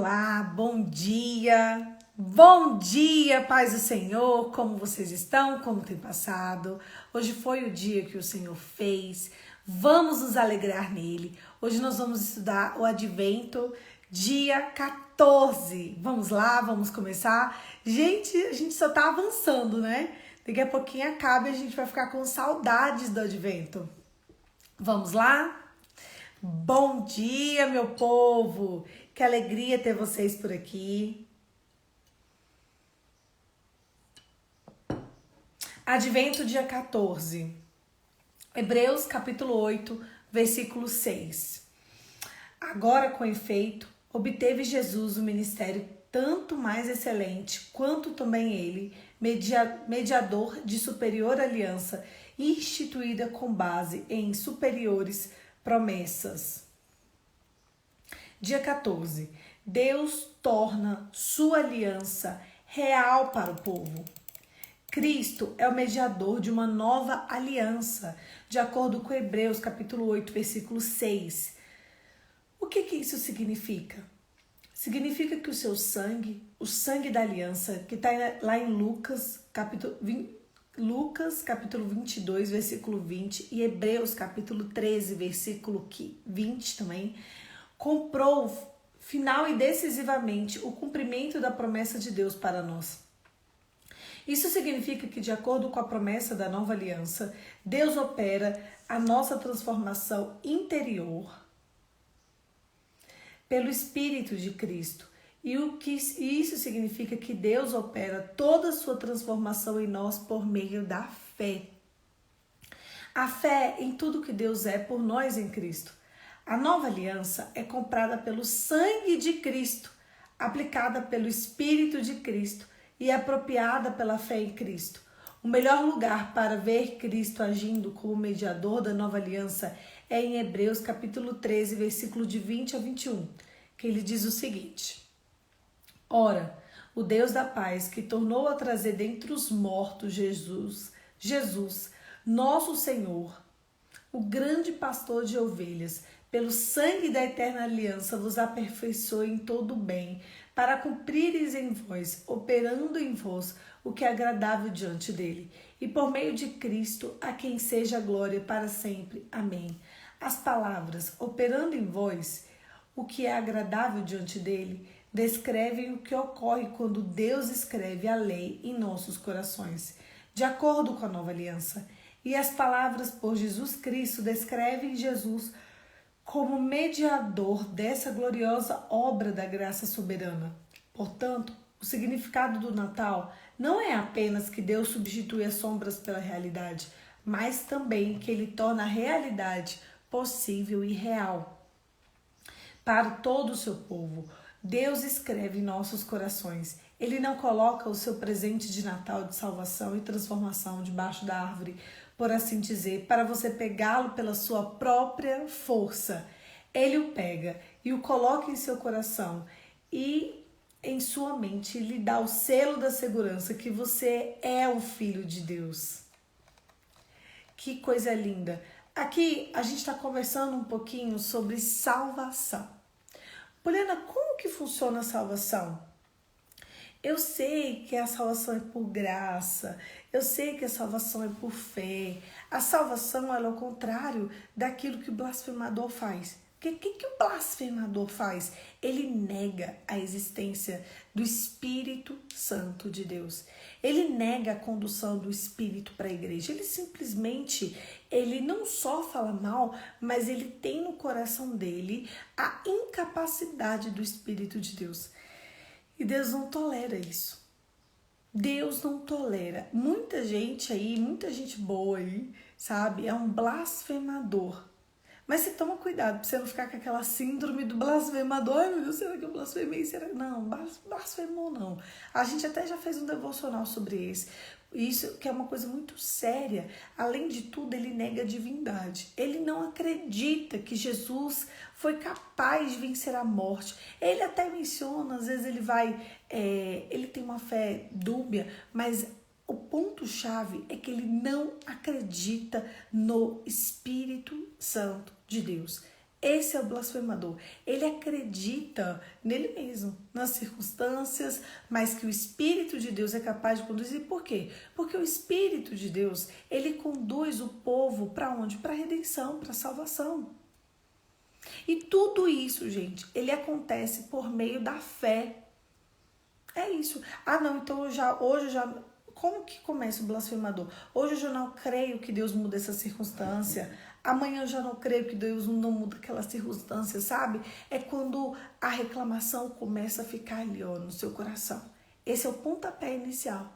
Olá, bom dia, paz do Senhor, como vocês estão, como tem passado? Hoje foi o dia que o Senhor fez, vamos nos alegrar nele. Hoje nós vamos estudar o Advento, dia 14. Vamos lá, vamos começar? Gente, a gente só tá avançando, né? Daqui a pouquinho acaba e a gente vai ficar com saudades do Advento. Vamos lá? Bom dia, meu povo! Que alegria ter vocês por aqui. Advento, dia 14. Hebreus, capítulo 8, versículo 6. Agora, com efeito, obteve Jesus o ministério tanto mais excelente, quanto também ele, mediador de superior aliança, instituída com base em superiores promessas. Dia 14. Deus torna sua aliança real para o povo. Cristo é o mediador de uma nova aliança, de acordo com Hebreus capítulo 8, versículo 6. O que isso significa? Significa que o seu sangue, o sangue da aliança, que está lá em Lucas capítulo 22, versículo 20, e Hebreus capítulo 13, versículo 20 também, comprou final e decisivamente o cumprimento da promessa de Deus para nós. Isso significa que, de acordo com a promessa da nova aliança, Deus opera a nossa transformação interior pelo Espírito de Cristo. E isso significa que Deus opera toda a sua transformação em nós por meio da fé. A fé em tudo que Deus é por nós em Cristo. A nova aliança é comprada pelo sangue de Cristo, aplicada pelo Espírito de Cristo e apropriada pela fé em Cristo. O melhor lugar para ver Cristo agindo como mediador da nova aliança é em Hebreus capítulo 13, versículo de 20 a 21, que ele diz o seguinte: Ora, o Deus da paz, que tornou a trazer dentre os mortos Jesus, nosso Senhor, o grande pastor de ovelhas, pelo sangue da eterna aliança vos aperfeiçoe em todo o bem, para cumprires em vós, operando em vós o que é agradável diante dele. E por meio de Cristo, a quem seja a glória para sempre. Amém. As palavras, operando em vós o que é agradável diante dele, descrevem o que ocorre quando Deus escreve a lei em nossos corações, de acordo com a nova aliança. E as palavras por Jesus Cristo descrevem Jesus como mediador dessa gloriosa obra da graça soberana. Portanto, o significado do Natal não é apenas que Deus substitui as sombras pela realidade, mas também que ele torna a realidade possível e real para todo o seu povo. Deus escreve em nossos corações. Ele não coloca o seu presente de Natal de salvação e transformação debaixo da árvore, por assim dizer, para você pegá-lo pela sua própria força. Ele o pega e o coloca em seu coração e em sua mente lhe dá o selo da segurança que você é o Filho de Deus. Que coisa linda! Aqui a gente está conversando um pouquinho sobre salvação. Poliana, como que funciona a salvação? Eu sei que a salvação é por graça, eu sei que a salvação é por fé. A salvação é ao contrário daquilo que o blasfemador faz. O que o blasfemador faz? Ele nega a existência do Espírito Santo de Deus. Ele nega a condução do Espírito para a igreja. Ele não só fala mal, mas ele tem no coração dele a incapacidade do Espírito de Deus. E Deus não tolera isso. Deus não tolera. Muita gente aí, muita gente boa aí, sabe? É um blasfemador. Mas você toma cuidado pra você não ficar com aquela síndrome do blasfemador. Ai, meu Deus, será que eu blasfemei? Não, blasfemou não. A gente até já fez um devocional sobre isso, que é uma coisa muito séria. Além de tudo, ele nega a divindade. Ele não acredita que Jesus foi capaz de vencer a morte. Ele até menciona, às vezes ele tem uma fé dúbia, mas o ponto-chave é que ele não acredita no Espírito Santo de Deus. Esse é o blasfemador. Ele acredita nele mesmo, nas circunstâncias, mas que o Espírito de Deus é capaz de conduzir. Por quê? Porque o Espírito de Deus, ele conduz o povo para onde? Para a redenção, para a salvação. E tudo isso, gente, ele acontece por meio da fé. É isso. Ah, não, então hoje eu já... Como que começa o blasfemador? Hoje eu já não creio que Deus muda essa circunstância. Amanhã eu já não creio que Deus não muda aquela circunstância, sabe? É quando a reclamação começa a ficar ali, ó, no seu coração. Esse é o pontapé inicial.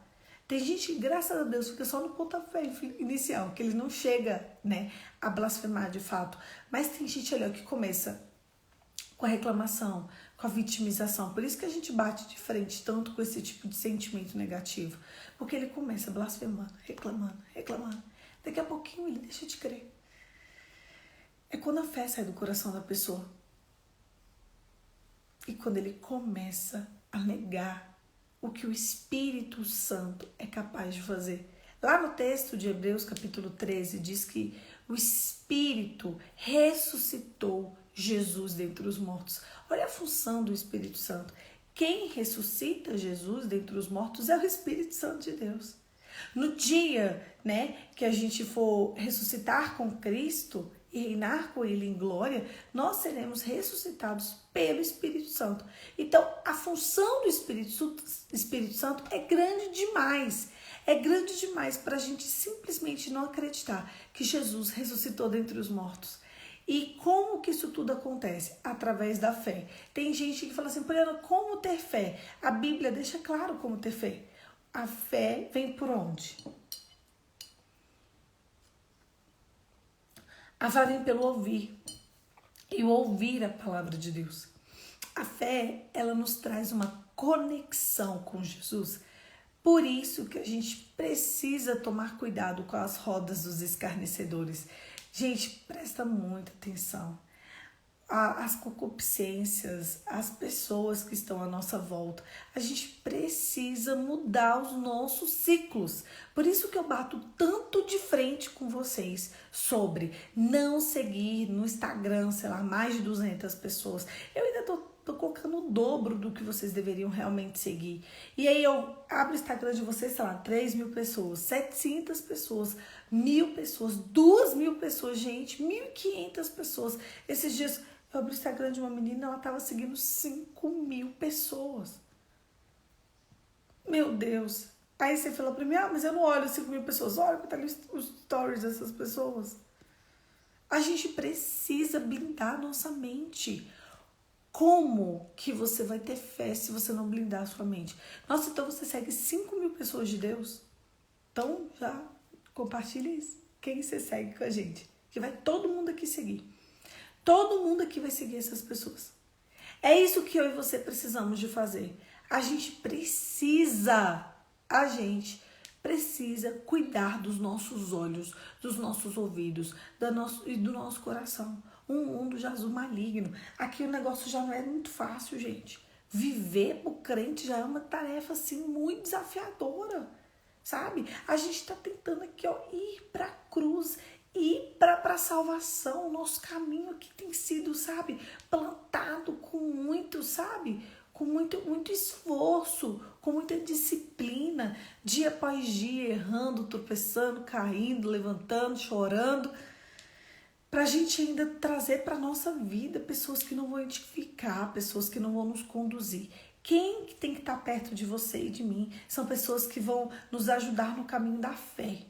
Tem gente que, graças a Deus, fica só no pontapé inicial, que ele não chega, né, a blasfemar de fato. Mas tem gente ali, ó, que começa com a reclamação, com a vitimização. Por isso que a gente bate de frente tanto com esse tipo de sentimento negativo. Porque ele começa blasfemando, reclamando, reclamando. Daqui a pouquinho ele deixa de crer. É quando a fé sai do coração da pessoa. E quando ele começa a negar o que o Espírito Santo é capaz de fazer. Lá no texto de Hebreus, capítulo 13, diz que o Espírito ressuscitou Jesus dentre os mortos. Olha a função do Espírito Santo. Quem ressuscita Jesus dentre os mortos é o Espírito Santo de Deus. No dia, né, que a gente for ressuscitar com Cristo e reinar com Ele em glória, nós seremos ressuscitados pelo Espírito Santo. Então, a função do Espírito Santo é grande demais. É grande demais para a gente simplesmente não acreditar que Jesus ressuscitou dentre os mortos. E como que isso tudo acontece? Através da fé. Tem gente que fala assim, Poliana, como ter fé? A Bíblia deixa claro como ter fé. A fé vem por onde? A fé vem pelo ouvir. E o ouvir a palavra de Deus. A fé, ela nos traz uma conexão com Jesus. Por isso que a gente precisa tomar cuidado com as rodas dos escarnecedores. Gente, presta muita atenção. As concupiscências, as pessoas que estão à nossa volta. A gente precisa mudar os nossos ciclos. Por isso que eu bato tanto de frente com vocês sobre não seguir no Instagram, sei lá, mais de 200 pessoas. Eu ainda tô colocando o dobro do que vocês deveriam realmente seguir. E aí eu abro o Instagram de vocês, sei lá, 3.000 pessoas, 700 pessoas, 1.000 pessoas, 2.000 pessoas, gente, 1.500 pessoas. Esses dias eu abri o Instagram de uma menina, ela tava seguindo 5.000 pessoas. Meu Deus. Aí você falou pra mim, mas eu não olho 5.000 pessoas. Olha que tá ali os stories dessas pessoas. A gente precisa blindar a nossa mente. Como que você vai ter fé se você não blindar a sua mente? Nossa, então você segue 5.000 pessoas de Deus? Então já compartilha isso. Quem você segue com a gente? Que vai todo mundo aqui seguir. Todo mundo aqui vai seguir essas pessoas. É isso que eu e você precisamos de fazer. A gente precisa cuidar dos nossos olhos, dos nossos ouvidos, e do nosso coração. Um mundo jaz o maligno. Aqui o negócio já não é muito fácil, gente. Viver pro crente já é uma tarefa, assim, muito desafiadora, sabe? A gente tá tentando aqui, ó, ir pra cruz, ir pra salvação. O nosso caminho aqui tem sido, sabe, plantado com muito, sabe? Com muito esforço, com muita disciplina, dia após dia, errando, tropeçando, caindo, levantando, chorando, para a gente ainda trazer para a nossa vida pessoas que não vão edificar, pessoas que não vão nos conduzir. Quem tem que estar perto de você e de mim são pessoas que vão nos ajudar no caminho da fé.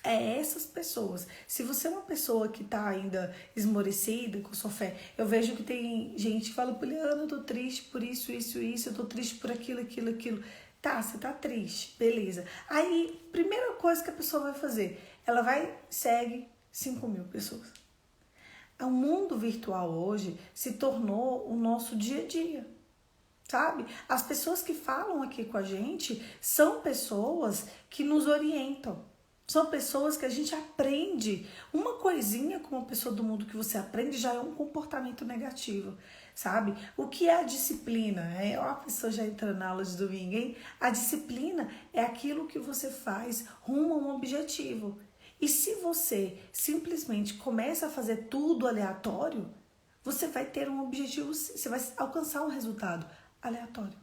É essas pessoas. Se você é uma pessoa que está ainda esmorecida com sua fé, eu vejo que tem gente que fala, Poliana, eu tô triste por isso, eu tô triste por aquilo. Tá, você tá triste, beleza. Aí, primeira coisa que a pessoa vai fazer, ela segue 5.000 pessoas. O mundo virtual hoje se tornou o nosso dia a dia, sabe? As pessoas que falam aqui com a gente são pessoas que nos orientam. São pessoas que a gente aprende. Uma coisinha com uma pessoa do mundo que você aprende já é um comportamento negativo, sabe? O que é a disciplina? A pessoa já entra na aula de domingo, hein? A disciplina é aquilo que você faz rumo a um objetivo. E se você simplesmente começa a fazer tudo aleatório, você vai ter um objetivo, você vai alcançar um resultado aleatório.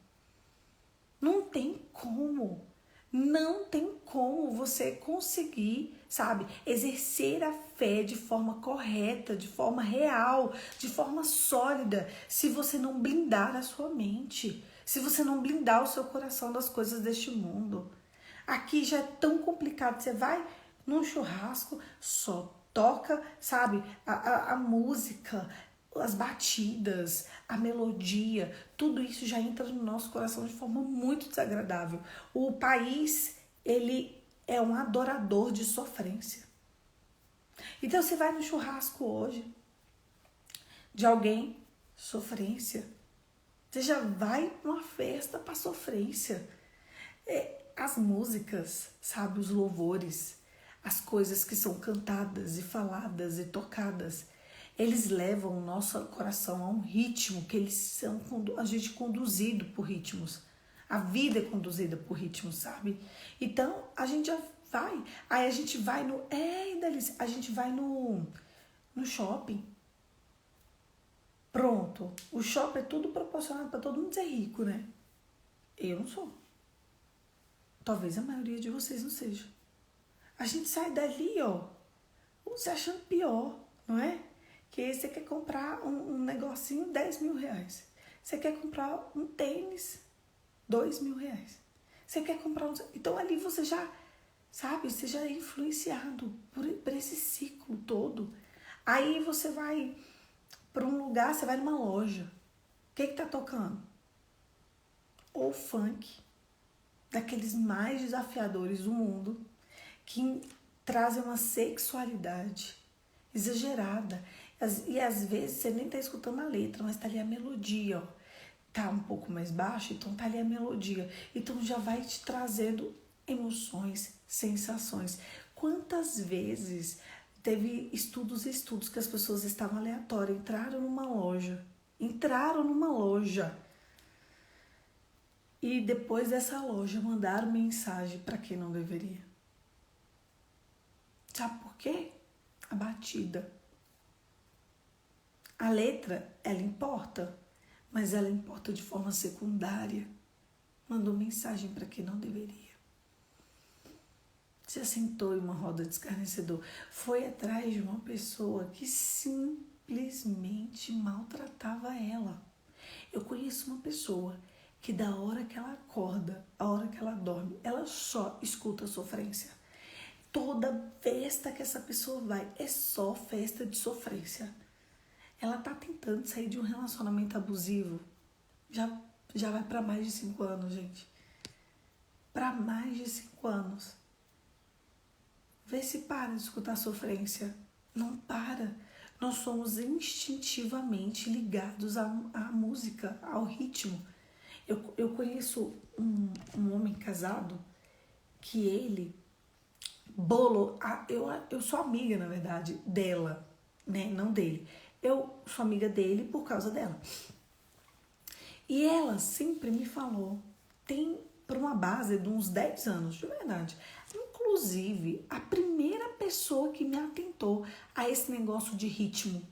Não tem como. Não tem como você conseguir, sabe, exercer a fé de forma correta, de forma real, de forma sólida, se você não blindar a sua mente, se você não blindar o seu coração das coisas deste mundo. Aqui já é tão complicado, você vai num churrasco, só toca, sabe, a música, as batidas, a melodia, tudo isso já entra no nosso coração de forma muito desagradável. O país, ele é um adorador de sofrência. Então você vai no churrasco hoje de alguém, sofrência. Você já vai numa festa para sofrência. As músicas, sabe, os louvores, as coisas que são cantadas e faladas e tocadas, eles levam o nosso coração a um ritmo que eles são, a gente é conduzido por ritmos. A vida é conduzida por ritmos, sabe? Então, a gente já vai. Aí a gente vai no... delícia. A gente vai no shopping. Pronto. O shopping é tudo proporcionado para todo mundo ser rico, né? Eu não sou. Talvez a maioria de vocês não seja. A gente sai dali, ó, se achando pior, não é? Que você quer comprar um negocinho, 10 mil reais. Você quer comprar um tênis, 2 mil reais. Você quer comprar um... Então ali você já, sabe, você já é influenciado por esse ciclo todo. Aí você vai para um lugar, você vai numa loja. O que tá tocando? Ou funk, daqueles mais desafiadores do mundo, que trazem uma sexualidade exagerada. E às vezes você nem tá escutando a letra, mas tá ali a melodia, ó. Tá um pouco mais baixo, então tá ali a melodia. Então já vai te trazendo emoções, sensações. Quantas vezes teve estudos que as pessoas estavam aleatórias, entraram numa loja e depois dessa loja mandaram mensagem para quem não deveria. Sabe por quê? A batida. A letra, ela importa, mas ela importa de forma secundária. Mandou mensagem para quem não deveria. Se assentou em uma roda de escarnecedor. Foi atrás de uma pessoa que simplesmente maltratava ela. Eu conheço uma pessoa que da hora que ela acorda, a hora que ela dorme, ela só escuta sofrência. Toda festa que essa pessoa vai é só festa de sofrência. Ela tá tentando sair de um relacionamento abusivo. Já vai para mais de 5 anos, gente. Para mais de 5 anos. Vê se para de escutar sofrência. Não para. Nós somos instintivamente ligados à música, ao ritmo. Eu conheço um homem casado que ele bolou... Eu sou amiga, na verdade, dela, né? Não dele. Eu sou amiga dele por causa dela. E ela sempre me falou, tem por uma base de uns 10 anos, de verdade. Inclusive, a primeira pessoa que me atentou a esse negócio de ritmo,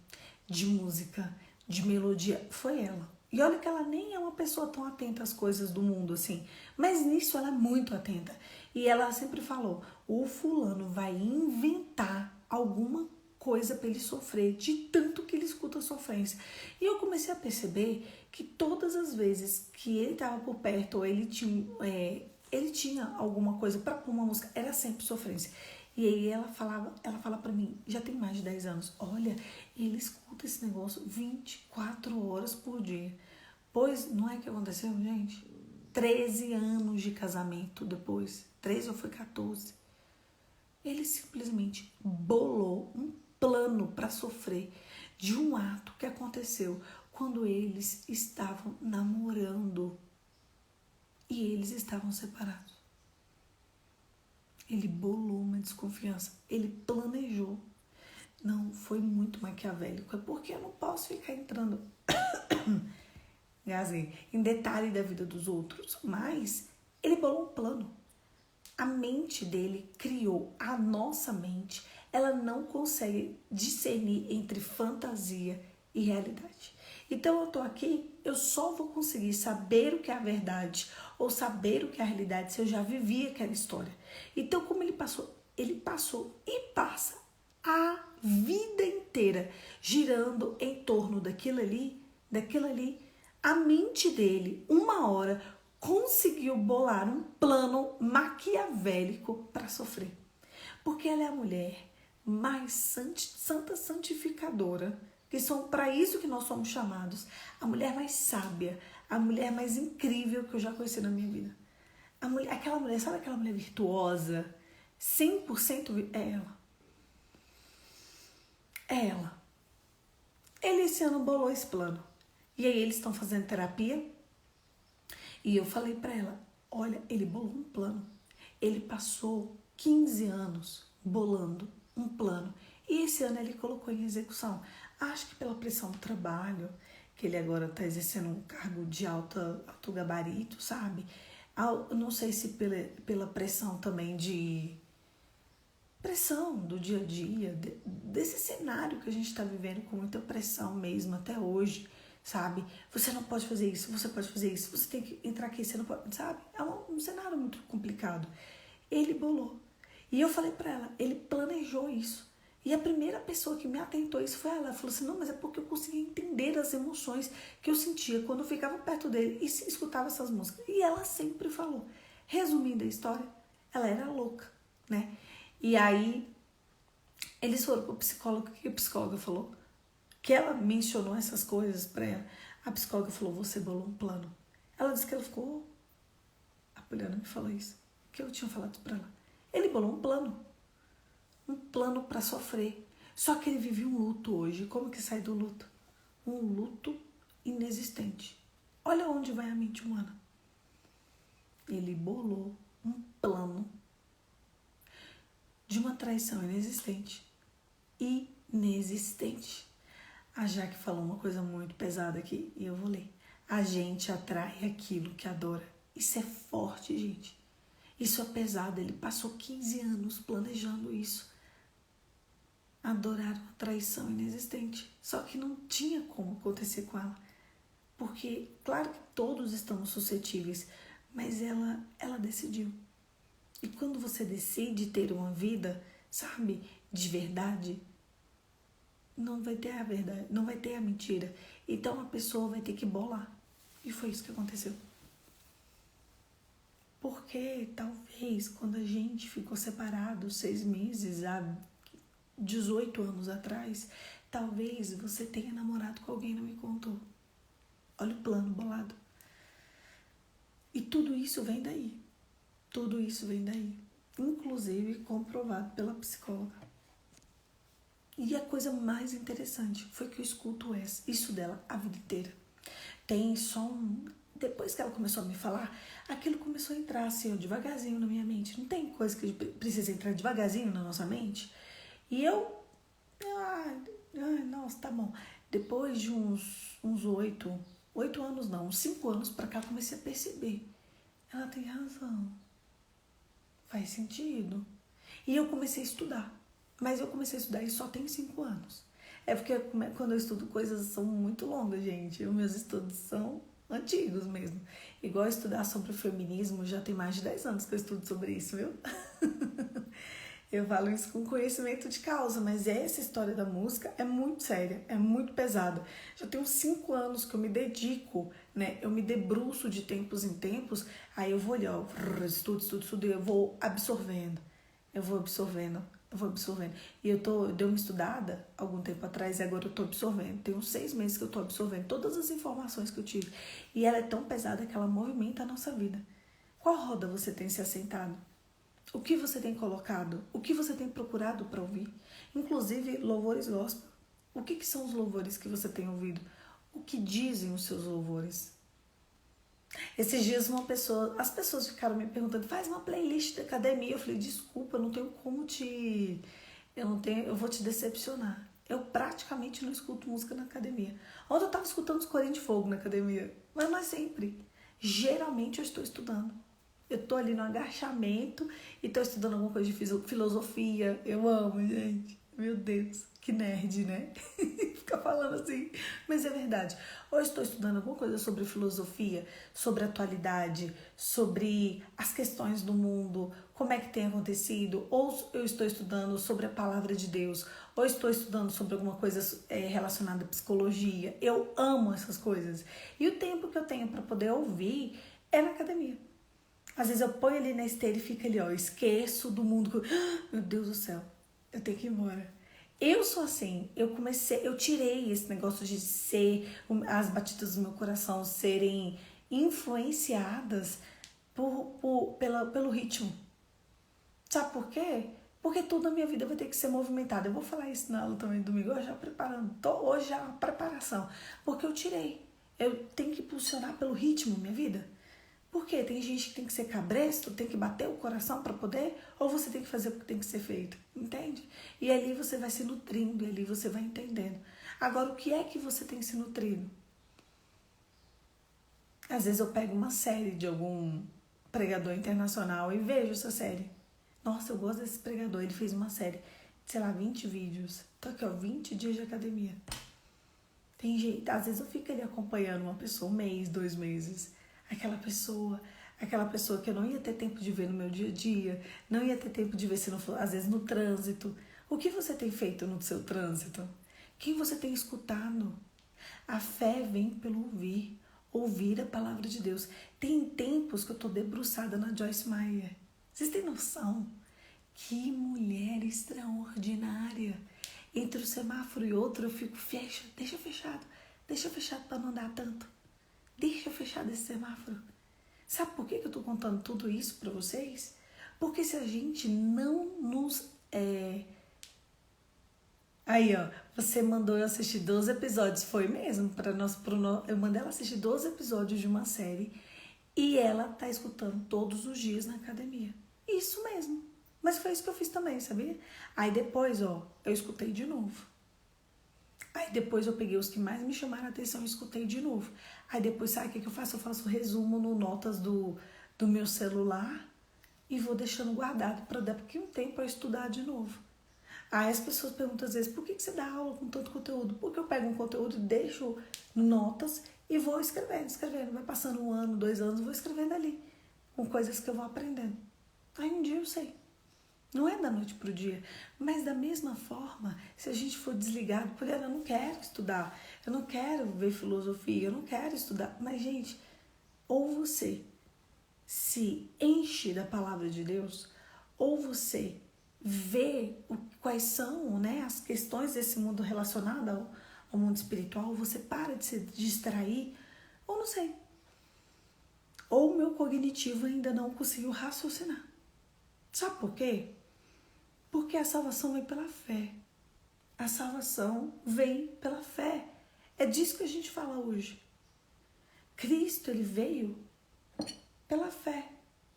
de música, de melodia, foi ela. E olha que ela nem é uma pessoa tão atenta às coisas do mundo assim, mas nisso ela é muito atenta. E ela sempre falou, o fulano vai inventar alguma coisa para ele sofrer, de tanto que ele escuta a sofrência. E eu comecei a perceber que todas as vezes que ele estava por perto, ou ele tinha alguma coisa para pôr uma música, era sempre sofrência. E aí ela fala para mim, já tem mais de 10 anos, olha, ele escuta esse negócio 24 horas por dia. Pois, não é que aconteceu, gente? 13 anos de casamento depois, 13 ou foi 14. Ele simplesmente bolou um plano para sofrer de um ato que aconteceu quando eles estavam namorando e eles estavam separados. Ele bolou uma desconfiança, ele planejou. Não, foi muito maquiavélico, é porque eu não posso ficar entrando em detalhe da vida dos outros, mas ele bolou um plano. A mente dele criou, a nossa mente, ela não consegue discernir entre fantasia e realidade. Então eu tô aqui, eu só vou conseguir saber o que é a verdade ou saber o que é a realidade se eu já vivi aquela história. Então como ele passou e passa a vida inteira girando em torno daquilo ali, a mente dele, uma hora, conseguiu bolar um plano maquiavélico para sofrer. Porque ela é a mulher mais santa santificadora, que são para isso que nós somos chamados. A mulher mais sábia, a mulher mais incrível que eu já conheci na minha vida. Aquela mulher, sabe aquela mulher virtuosa? 100% é ela. É ela. Ele esse ano bolou esse plano. E aí eles estão fazendo terapia. E eu falei pra ela, olha, ele bolou um plano. Ele passou 15 anos bolando um plano. E esse ano ele colocou em execução. Acho que pela pressão do trabalho, que ele agora está exercendo um cargo de alto gabarito, sabe? Não sei se pela pressão também pressão do dia a dia, desse cenário que a gente está vivendo com muita pressão mesmo até hoje, sabe? Você não pode fazer isso, você pode fazer isso, você tem que entrar aqui, você não pode, sabe? É um cenário muito complicado. Ele bolou. E eu falei pra ela, ele planejou isso. E a primeira pessoa que me atentou isso foi ela. Ela falou assim, não, mas é porque eu conseguia entender as emoções que eu sentia quando eu ficava perto dele e escutava essas músicas. E ela sempre falou. Resumindo a história, ela era louca, né? E aí, eles foram pro psicólogo, que a psicóloga falou, que ela mencionou essas coisas pra ela. A psicóloga falou, você bolou um plano. Ela disse que ela ficou, a Poliana me falou isso, que eu tinha falado pra ela. Ele bolou um plano pra sofrer. Só que ele vive um luto hoje. Como que sai do luto? Um luto inexistente. Olha onde vai a mente humana. Ele bolou um plano de uma traição inexistente. Inexistente. A Jaque falou uma coisa muito pesada aqui e eu vou ler. A gente atrai aquilo que adora. Isso é forte, gente. Isso é pesado. Ele passou 15 anos planejando isso. Adorar uma traição inexistente. Só que não tinha como acontecer com ela. Porque, claro que todos estamos suscetíveis, mas ela decidiu. E quando você decide ter uma vida, sabe, de verdade, não vai ter a verdade, não vai ter a mentira. Então a pessoa vai ter que bolar. E foi isso que aconteceu. Porque talvez quando a gente ficou separado 6 meses, há 18 anos atrás, talvez você tenha namorado com alguém e não me contou. Olha o plano bolado. E tudo isso vem daí. Tudo isso vem daí. Inclusive comprovado pela psicóloga. E a coisa mais interessante foi que eu escuto isso dela a vida inteira. Tem só Depois que ela começou a me falar, aquilo começou a entrar assim, devagarzinho na minha mente. Não tem coisa que precisa entrar devagarzinho na nossa mente? E eu... nossa, tá bom. Depois de uns 8 anos não, uns 5 anos pra cá, eu comecei a perceber. Ela tem razão. Faz sentido. E eu comecei a estudar. Mas eu comecei a estudar e só tem 5 anos. É porque quando eu estudo coisas são muito longas, gente. Os meus estudos são antigos mesmo. Igual estudar sobre o feminismo, já tem mais de 10 anos que eu estudo sobre isso, viu? Eu falo isso com conhecimento de causa, mas essa história da música é muito séria, é muito pesada. Já tem uns 5 anos que eu me dedico, né? Eu me debruço de tempos em tempos, aí eu vou olhar, estudo, e eu vou absorvendo. E eu dei uma estudada algum tempo atrás e agora eu tô absorvendo. Tem uns 6 meses que eu tô absorvendo todas as informações que eu tive. E ela é tão pesada que ela movimenta a nossa vida. Qual roda você tem se assentado? O que você tem colocado? O que você tem procurado para ouvir? Inclusive louvores gospel. O que são os louvores que você tem ouvido? O que dizem os seus louvores? Esses dias as pessoas ficaram me perguntando, faz uma playlist da academia. Eu falei, desculpa, eu não tenho como eu vou te decepcionar. Eu praticamente não escuto música na academia. Ontem eu tava escutando os Corinhos de Fogo na academia, mas não é sempre. Geralmente eu estou estudando. Eu tô ali no agachamento e tô estudando alguma coisa de filosofia. Eu amo, gente. Meu Deus, Que nerd, né? Fica falando assim. Mas é verdade. Ou estou estudando alguma coisa sobre filosofia, sobre atualidade, sobre as questões do mundo, como é que tem acontecido, ou eu estou estudando sobre a palavra de Deus, ou estou estudando sobre alguma coisa relacionada à psicologia. Eu amo essas coisas. E o tempo que eu tenho para poder ouvir é na academia. Às vezes eu ponho ali na esteira e fica ali, ó, esqueço do mundo. Meu Deus do céu, eu tenho que ir embora. Eu sou assim, eu tirei esse negócio de ser, as batidas do meu coração serem influenciadas pelo ritmo. Sabe por quê? Porque tudo na minha vida vai ter que ser movimentado. Eu vou falar isso na aula também domingo, eu já preparando, hoje já a preparação. Porque eu tirei, eu tenho que impulsionar pelo ritmo minha vida. Por quê? Tem gente que tem que ser cabresto, tem que bater o coração para poder, ou você tem que fazer o que tem que ser feito, entende? E ali você vai se nutrindo, e ali você vai entendendo. Agora, o que é que você tem se nutrido? Às vezes eu pego uma série de algum pregador internacional e vejo essa série. Nossa, eu gosto desse pregador, ele fez uma série, sei lá, 20 vídeos. Então aqui, ó, 20 dias de academia. Tem jeito, às vezes eu fico ali acompanhando uma pessoa, 1 mês, 2 meses. Aquela pessoa que eu não ia ter tempo de ver no meu dia a dia, não ia ter tempo de ver se não for, às vezes no trânsito. O que você tem feito no seu trânsito? Quem você tem escutado? A fé vem pelo ouvir a palavra de Deus. Tem tempos que eu tô debruçada na Joyce Meyer. Vocês têm noção? Que mulher extraordinária. Entre um semáforo e outro eu fico, deixa fechado para não dar tanto. Deixa fechado esse semáforo. Sabe por que eu tô contando tudo isso para vocês? Porque se a gente não nos... Aí, ó, você mandou eu assistir 12 episódios. Foi mesmo? Eu mandei ela assistir 12 episódios de uma série e ela tá escutando todos os dias na academia. Isso mesmo. Mas foi isso que eu fiz também, sabia? Aí depois, ó, eu escutei de novo. Aí depois eu peguei os que mais me chamaram a atenção e escutei de novo. Aí depois, sabe o que eu faço? Eu faço resumo no notas do meu celular e vou deixando guardado para daqui a um tempo eu estudar de novo. Aí as pessoas perguntam às vezes, por que você dá aula com tanto conteúdo? Porque eu pego um conteúdo, deixo notas e vou escrevendo. Vai passando 1 ano, 2 anos, vou escrevendo ali, com coisas que eu vou aprendendo. Aí um dia eu sei. Não é da noite pro dia, mas da mesma forma, se a gente for desligado, por eu não quero estudar, eu não quero ver filosofia, eu não quero estudar. Mas, gente, ou você se enche da palavra de Deus, ou você vê quais são, né, as questões desse mundo relacionado ao mundo espiritual, você para de se distrair, ou não sei. Ou o meu cognitivo ainda não conseguiu raciocinar. Sabe por quê? Porque a salvação vem pela fé. A salvação vem pela fé. É disso que a gente fala hoje. Cristo, ele veio pela fé.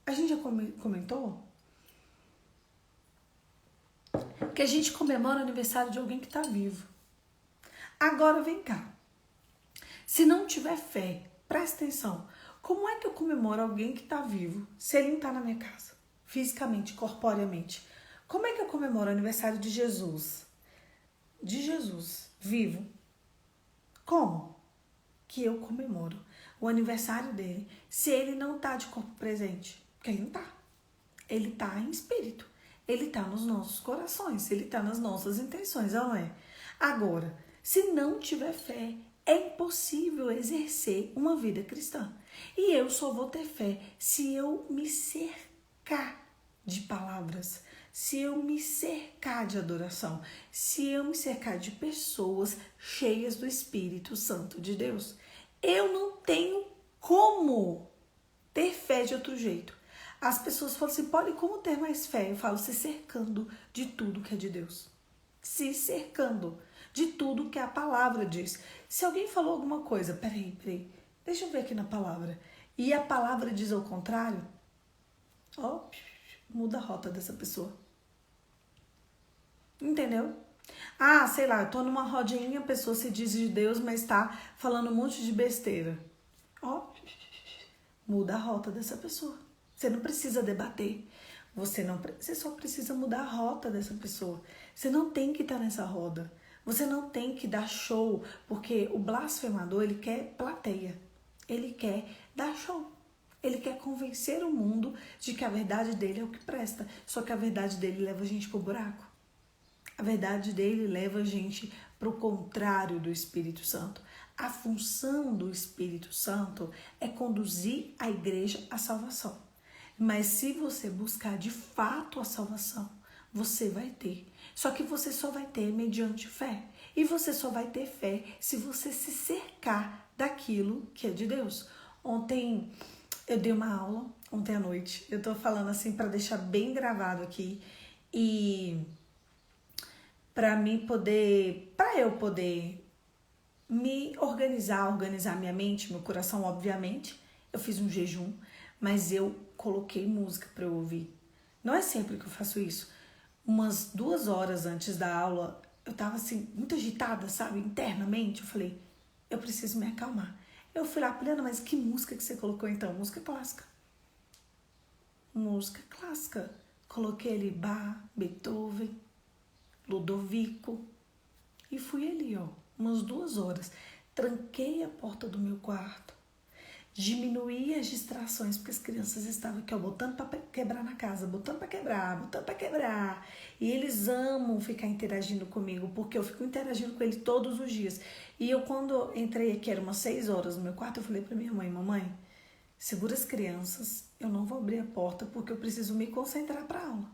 A gente já comentou que a gente comemora o aniversário de alguém que está vivo. Agora vem cá. Se não tiver fé, presta atenção. Como é que eu comemoro alguém que está vivo se ele não está na minha casa? Fisicamente, corporeamente. Como é que eu comemoro o aniversário de Jesus? De Jesus, vivo. Como que eu comemoro o aniversário dele se ele não está de corpo presente? Porque ele não está. Ele está em espírito. Ele está nos nossos corações. Ele está nas nossas intenções, não é? Agora, se não tiver fé, é impossível exercer uma vida cristã. E eu só vou ter fé se eu me cercar de palavras, se eu me cercar de adoração, se eu me cercar de pessoas cheias do Espírito Santo de Deus. Eu não tenho como ter fé de outro jeito. As pessoas falam assim, pode como ter mais fé? Eu falo, se cercando de tudo que é de Deus. Se cercando de tudo que a palavra diz. Se alguém falou alguma coisa, peraí, deixa eu ver aqui na palavra, e a palavra diz ao contrário, ó, muda a rota dessa pessoa. Entendeu? Ah, sei lá, eu tô numa rodinha, a pessoa se diz de Deus, mas tá falando um monte de besteira. Ó, muda a rota dessa pessoa. Você não precisa debater. Você só precisa mudar a rota dessa pessoa. Você não tem que estar nessa roda. Você não tem que dar show, porque o blasfemador, ele quer plateia. Ele quer dar show. Ele quer convencer o mundo de que a verdade dele é o que presta. Só que a verdade dele leva a gente pro buraco. A verdade dele leva a gente pro contrário do Espírito Santo. A função do Espírito Santo é conduzir a igreja à salvação. Mas se você buscar de fato a salvação, você vai ter. Só que você só vai ter mediante fé. E você só vai ter fé se você se cercar daquilo que é de Deus. Ontem eu dei uma aula, ontem à noite. Eu tô falando assim para deixar bem gravado aqui. E para eu poder me organizar minha mente, meu coração, obviamente. Eu fiz um jejum, mas eu coloquei música para eu ouvir. Não é sempre que eu faço isso. Umas 2 horas antes da aula, eu tava assim, muito agitada, sabe? Internamente, eu falei, eu preciso me acalmar. Eu fui lá, Poliana, mas que música que você colocou então? Música clássica. Música clássica. Coloquei ali Bach, Beethoven, Ludovico. E fui ali, ó, umas 2 horas. Tranquei a porta do meu quarto. Diminuí as distrações, porque as crianças estavam aqui, ó, botando pra quebrar na casa, botando pra quebrar. E eles amam ficar interagindo comigo, porque eu fico interagindo com eles todos os dias. E eu, quando entrei aqui, era umas 6 horas no meu quarto, eu falei pra minha mãe, mamãe, segura as crianças, eu não vou abrir a porta, porque eu preciso me concentrar pra aula.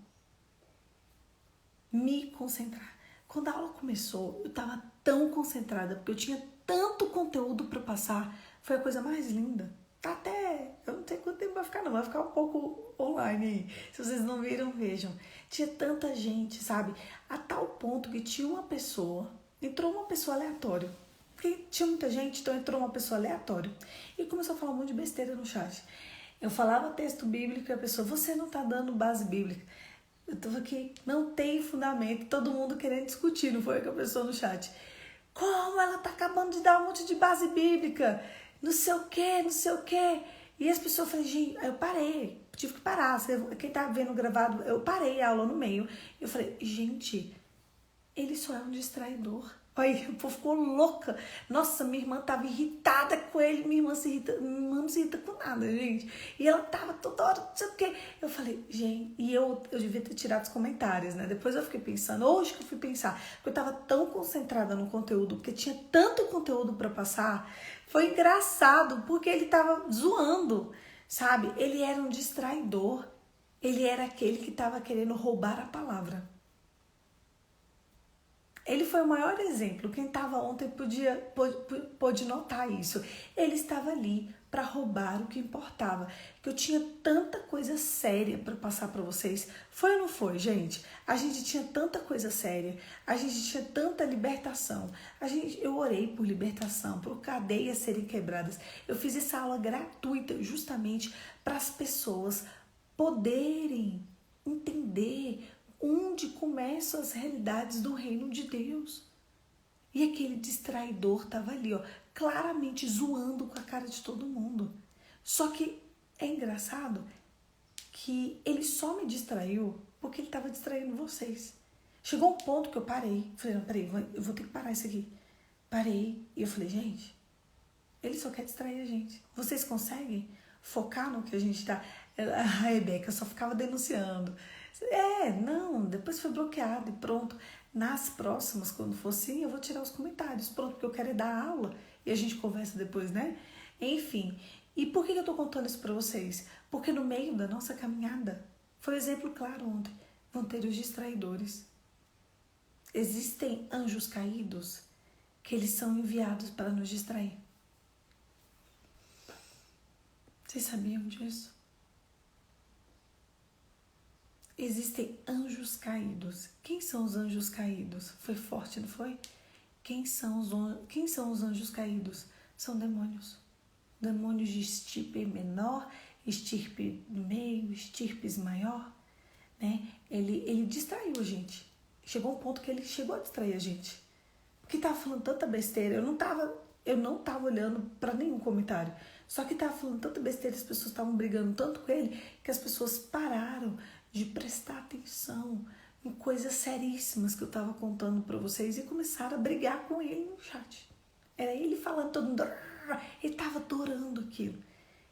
Me concentrar. Quando a aula começou, eu tava tão concentrada, porque eu tinha tanto conteúdo pra passar. Foi a coisa mais linda. Até, eu não sei quanto tempo vai ficar, não. Vai ficar um pouco online aí. Se vocês não viram, vejam. Tinha tanta gente, sabe? A tal ponto que tinha uma pessoa, entrou uma pessoa aleatória. Porque tinha muita gente, então entrou uma pessoa aleatória. E começou a falar um monte de besteira no chat. Eu falava texto bíblico e a pessoa, você não tá dando base bíblica. Eu tava aqui, não tem fundamento. Todo mundo querendo discutir, não foi com a pessoa no chat. Como ela tá acabando de dar um monte de base bíblica? Não sei o quê. E as pessoas falam, gente, aí eu parei, tive que parar. Quem tá vendo gravado, eu parei a aula no meio. Eu falei, gente, ele só é um distraidor. Aí o povo ficou louca. Nossa, minha irmã tava irritada com ele. Minha irmã não se irrita com nada, gente. E ela tava toda hora, não sei o quê. Eu falei, gente, e eu devia ter tirado os comentários, né? Depois eu fiquei pensando, hoje que eu fui pensar, porque eu tava tão concentrada no conteúdo, porque tinha tanto conteúdo pra passar. Foi engraçado, porque ele tava zoando, sabe? Ele era um distraidor. Ele era aquele que tava querendo roubar a palavra. Ele foi o maior exemplo. Quem estava ontem pôde notar isso. Ele estava ali para roubar o que importava. Que eu tinha tanta coisa séria para passar para vocês. Foi ou não foi, gente? A gente tinha tanta coisa séria. A gente tinha tanta libertação. Eu orei por libertação, por cadeias serem quebradas. Eu fiz essa aula gratuita justamente para as pessoas poderem entender onde começam as realidades do reino de Deus. E aquele distraidor estava ali, ó, claramente zoando com a cara de todo mundo. Só que é engraçado que ele só me distraiu porque ele estava distraindo vocês. Chegou um ponto que eu parei. Falei, não, peraí, eu vou ter que parar isso aqui. Parei e eu falei, gente, ele só quer distrair a gente. Vocês conseguem focar no que a gente tá... A Rebeca só ficava denunciando. Não, depois foi bloqueado e pronto. Nas próximas, quando for assim, eu vou tirar os comentários. Pronto, porque eu quero é dar aula e a gente conversa depois, né? Enfim, e por que eu tô contando isso pra vocês? Porque no meio da nossa caminhada, foi um exemplo claro ontem, vão ter os distraidores. Existem anjos caídos que eles são enviados para nos distrair. Vocês sabiam disso? Existem anjos caídos. Quem são os anjos caídos? Foi forte, não foi? Quem são os anjos caídos? São demônios. Demônios de estirpe menor, estirpe do meio, estirpes maior. Né? Ele distraiu a gente. Chegou um ponto que ele chegou a distrair a gente. Porque tava falando tanta besteira. Eu não tava olhando para nenhum comentário. Só que tava falando tanta besteira, as pessoas estavam brigando tanto com ele, que as pessoas pararam de prestar atenção em coisas seríssimas que eu estava contando para vocês e começaram a brigar com ele no chat. Era ele falando, todo mundo... Ele estava adorando aquilo.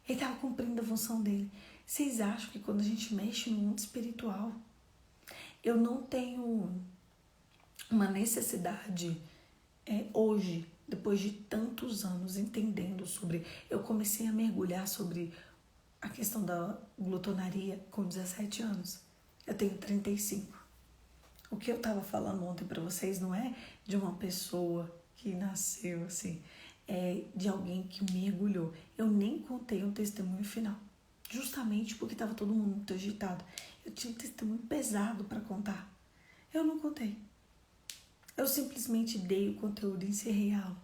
Ele estava cumprindo a função dele. Vocês acham que quando a gente mexe no mundo espiritual, eu não tenho uma necessidade hoje, depois de tantos anos entendendo sobre... Eu comecei a mergulhar sobre a questão da glutonaria com 17 anos. Eu tenho 35. O que eu estava falando ontem para vocês não é de uma pessoa que nasceu assim, é de alguém que mergulhou. Eu nem contei um testemunho final, justamente porque estava todo mundo muito agitado. Eu tinha um testemunho pesado para contar. Eu não contei. Eu simplesmente dei o conteúdo e encerrei a aula.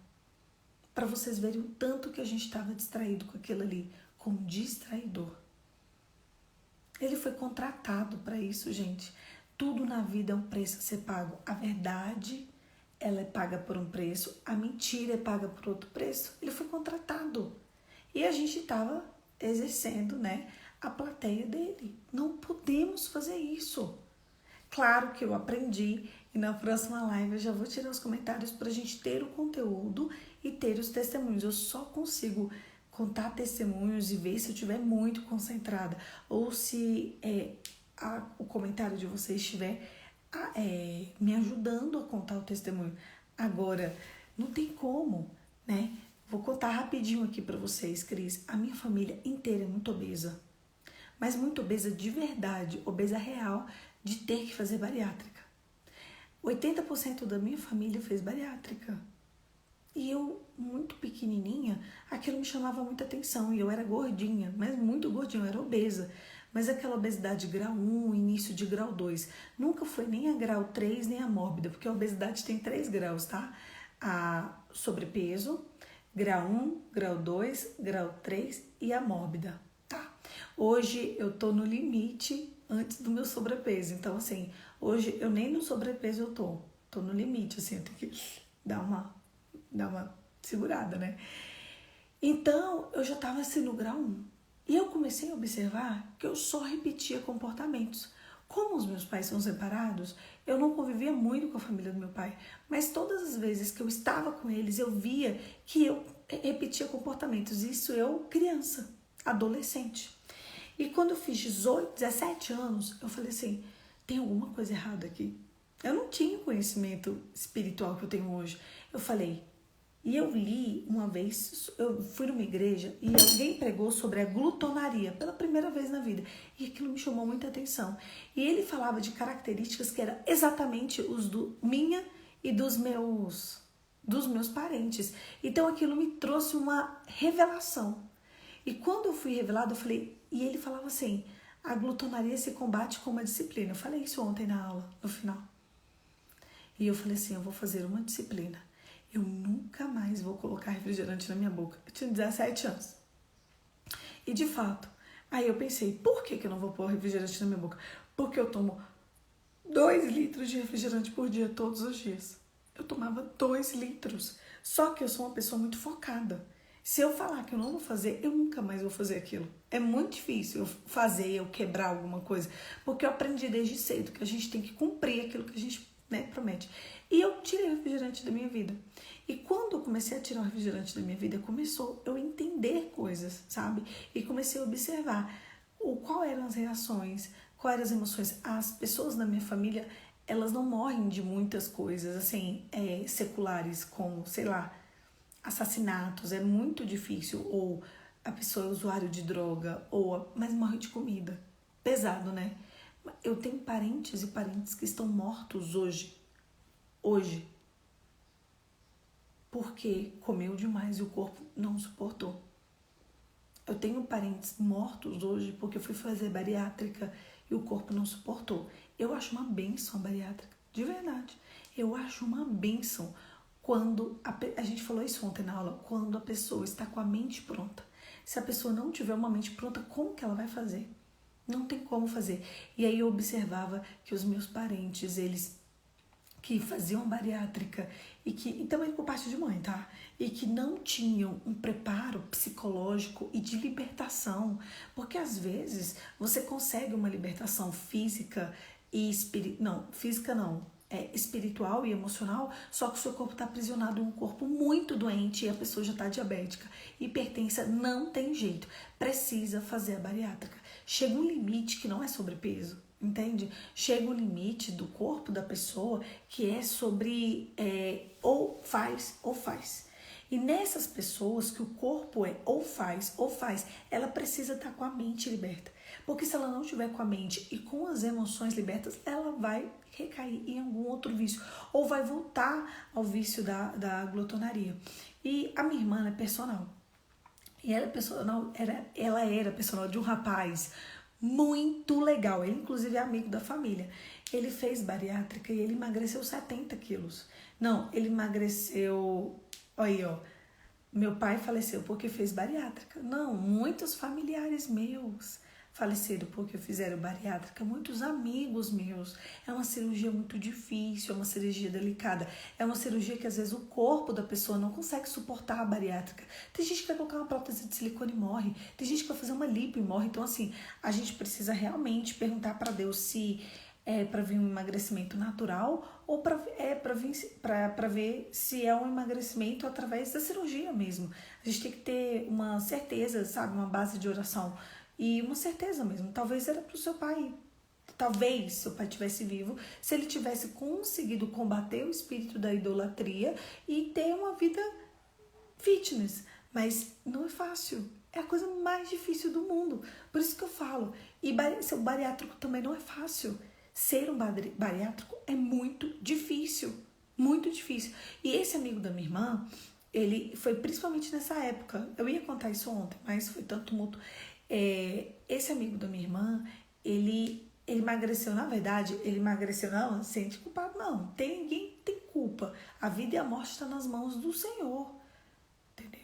Para vocês verem o tanto que a gente estava distraído com aquilo ali, como distraidor. Ele foi contratado para isso, gente. Tudo na vida é um preço a ser pago. A verdade, ela é paga por um preço. A mentira é paga por outro preço. Ele foi contratado. E a gente estava exercendo, a plateia dele. Não podemos fazer isso. Claro que eu aprendi e na próxima live eu já vou tirar os comentários para a gente ter o conteúdo e ter os testemunhos. Eu só consigo contar testemunhos e ver se eu estiver muito concentrada ou se o comentário de vocês estiver me ajudando a contar o testemunho. Agora, não tem como, Vou contar rapidinho aqui para vocês, Cris. A minha família inteira é muito obesa, mas muito obesa de verdade, obesa real, de ter que fazer bariátrica. 80% da minha família fez bariátrica. E eu, muito pequenininha, aquilo me chamava muita atenção. E eu era gordinha, mas muito gordinha, eu era obesa. Mas aquela obesidade grau 1, início de grau 2. Nunca foi nem a grau 3, nem a mórbida, porque a obesidade tem 3 graus, tá? A sobrepeso, grau 1, grau 2, grau 3 e a mórbida, tá? Hoje eu tô no limite antes do meu sobrepeso. Então, assim, hoje eu nem no sobrepeso eu tô no limite, assim, eu tenho que dar uma segurada, Então, eu já tava assim no grau 1. E eu comecei a observar que eu só repetia comportamentos. Como os meus pais são separados, eu não convivia muito com a família do meu pai. Mas todas as vezes que eu estava com eles, eu via que eu repetia comportamentos. Isso eu, criança, adolescente. E quando eu fiz 18, 17 anos, eu falei assim, tem alguma coisa errada aqui. Eu não tinha o conhecimento espiritual que eu tenho hoje. Eu falei, e eu li uma vez, eu fui numa igreja e alguém pregou sobre a glutonaria pela primeira vez na vida. E aquilo me chamou muita atenção. E ele falava de características que eram exatamente os minha e dos meus parentes. Então aquilo me trouxe uma revelação. E quando eu fui revelada, eu falei, e ele falava assim, a glutonaria se combate com uma disciplina. Eu falei isso ontem na aula, no final. E eu falei assim, eu vou fazer uma disciplina. Eu nunca mais vou colocar refrigerante na minha boca. Eu tinha 17 anos. E de fato, aí eu pensei, por que eu não vou pôr refrigerante na minha boca? Porque eu tomo 2 litros de refrigerante por dia, todos os dias. Eu tomava 2 litros. Só que eu sou uma pessoa muito focada. Se eu falar que eu não vou fazer, eu nunca mais vou fazer aquilo. É muito difícil eu fazer, eu quebrar alguma coisa. Porque eu aprendi desde cedo que a gente tem que cumprir aquilo que a gente promete. E eu tirei o refrigerante da minha vida. E quando eu comecei a tirar o refrigerante da minha vida, começou eu entender coisas, sabe? E comecei a observar qual eram as reações, quais eram as emoções. As pessoas da minha família, elas não morrem de muitas coisas, assim, seculares, como, sei lá, assassinatos. É muito difícil. Ou a pessoa é usuário de droga, mas morre de comida. Pesado, Eu tenho parentes e parentes que estão mortos hoje. Porque comeu demais e o corpo não suportou. Eu tenho parentes mortos hoje porque fui fazer bariátrica e o corpo não suportou. Eu acho uma bênção a bariátrica, de verdade. Eu acho uma bênção quando, a gente falou isso ontem na aula, quando a pessoa está com a mente pronta. Se a pessoa não tiver uma mente pronta, como que ela vai fazer? Não tem como fazer. E aí eu observava que os meus parentes, eles que faziam bariátrica e também por parte de mãe, tá? E que não tinham um preparo psicológico e de libertação, porque às vezes você consegue uma libertação física e física não, espiritual e emocional, só que o seu corpo está aprisionado em um corpo muito doente e a pessoa já está diabética, hipertensa, não tem jeito, precisa fazer a bariátrica. Chega um limite que não é sobrepeso, entende? Chega um limite do corpo da pessoa que é sobre ou faz ou faz. E nessas pessoas que o corpo é ou faz, ela precisa estar com a mente liberta. Porque se ela não estiver com a mente e com as emoções libertas, ela vai recair em algum outro vício. Ou vai voltar ao vício da glutonaria. E a minha irmã é personal. E ela era personal de um rapaz muito legal. Ele, inclusive, é amigo da família. Ele fez bariátrica e ele emagreceu 70 quilos. Não, ele emagreceu... Olha aí, ó. Meu pai faleceu porque fez bariátrica. Não, muitos familiares meus faleceram porque fizeram bariátrica. Muitos amigos meus. É uma cirurgia muito difícil, é uma cirurgia delicada. É uma cirurgia que às vezes o corpo da pessoa não consegue suportar a bariátrica. Tem gente que vai colocar uma prótese de silicone e morre. Tem gente que vai fazer uma lipo e morre. Então, assim, a gente precisa realmente perguntar para Deus se é para vir um emagrecimento natural ou para ver se é um emagrecimento através da cirurgia mesmo. A gente tem que ter uma certeza, sabe? Uma base de oração e uma certeza mesmo. Talvez era para o seu pai. Talvez seu pai estivesse vivo, se ele tivesse conseguido combater o espírito da idolatria e ter uma vida fitness. Mas não é fácil. É a coisa mais difícil do mundo. Por isso que eu falo. E ser bariátrico também não é fácil. Ser um bariátrico é muito difícil, muito difícil. E esse amigo da minha irmã, ele foi principalmente nessa época, eu ia contar isso ontem, mas foi tanto tumulto. Esse amigo da minha irmã, ele emagreceu, na verdade, ele emagreceu, não, sente culpado, não, ninguém tem culpa. A vida e a morte estão nas mãos do Senhor.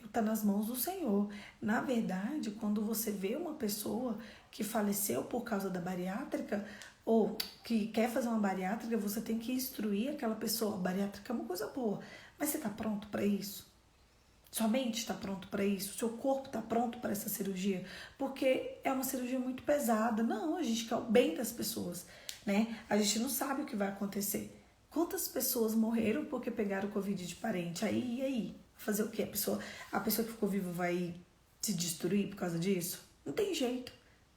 Está nas mãos do Senhor. Na verdade, quando você vê uma pessoa que faleceu por causa da bariátrica, ou que quer fazer uma bariátrica, você tem que instruir aquela pessoa. A bariátrica é uma coisa boa, mas você está pronto para isso? Sua mente está pronto para isso? Seu corpo está pronto para essa cirurgia? Porque é uma cirurgia muito pesada. Não, a gente quer o bem das pessoas, né? A gente não sabe o que vai acontecer. Quantas pessoas morreram porque pegaram Covid de parente? E aí? Fazer o quê? A pessoa que ficou viva vai se destruir por causa disso? Não tem jeito.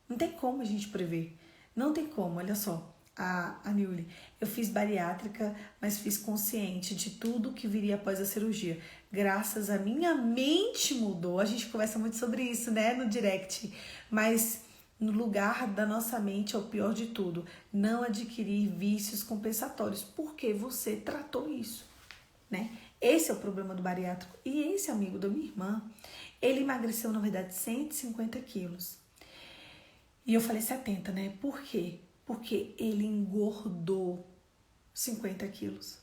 Não tem como a gente prever. Não tem como, olha só. A Niuli, eu fiz bariátrica, mas fiz consciente de tudo que viria após a cirurgia. Graças a minha mente mudou. A gente conversa muito sobre isso, né, no direct. Mas no lugar da nossa mente é o pior de tudo. Não adquirir vícios compensatórios. Porque você tratou isso, né? Esse é o problema do bariátrico. E esse amigo da minha irmã, ele emagreceu, na verdade, 150 quilos. E eu falei 70, né? Por quê? Porque ele engordou 50 quilos.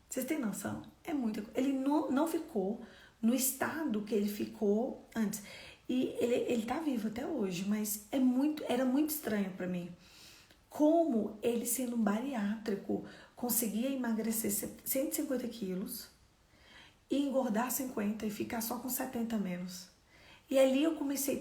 Vocês têm noção? É muita coisa. Ele não ficou no estado que ele ficou antes. E ele tá vivo até hoje, mas era muito estranho para mim. Como ele, sendo um bariátrico, conseguia emagrecer 150 quilos e engordar 50 e ficar só com 70 menos. E ali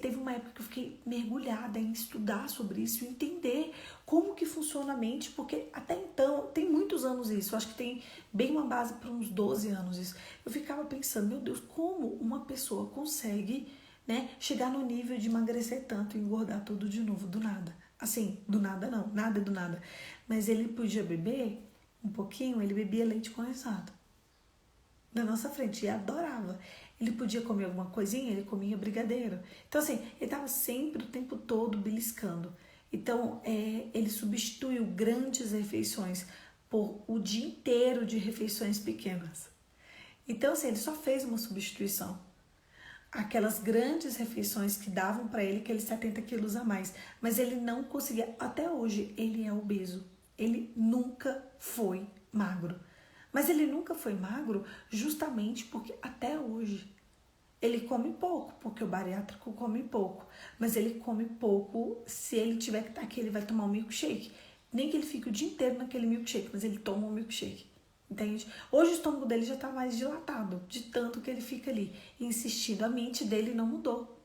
teve uma época que eu fiquei mergulhada em estudar sobre isso, entender como que funciona a mente, porque até então, tem muitos anos isso, eu acho que tem bem uma base para uns 12 anos isso. Eu ficava pensando, meu Deus, como uma pessoa consegue, né, chegar no nível de emagrecer tanto e engordar tudo de novo, do nada. Assim, do nada não, nada é do nada. Mas ele podia beber um pouquinho, ele bebia leite condensado na nossa frente e adorava. Ele podia comer alguma coisinha, ele comia brigadeiro. Então, assim, ele estava sempre o tempo todo beliscando. Então, ele substituiu grandes refeições por o dia inteiro de refeições pequenas. Então, assim, ele só fez uma substituição. Aquelas grandes refeições que davam para ele aqueles 70 quilos a mais. Mas ele não conseguia. Até hoje, ele é obeso. Ele nunca foi magro. Mas ele nunca foi magro justamente porque até hoje ele come pouco, porque o bariátrico come pouco. Mas ele come pouco, se ele tiver que estar aqui, ele vai tomar um milkshake. Nem que ele fique o dia inteiro naquele milkshake, mas ele toma um milkshake. Entende? Hoje o estômago dele já está mais dilatado, de tanto que ele fica ali insistindo. A mente dele não mudou.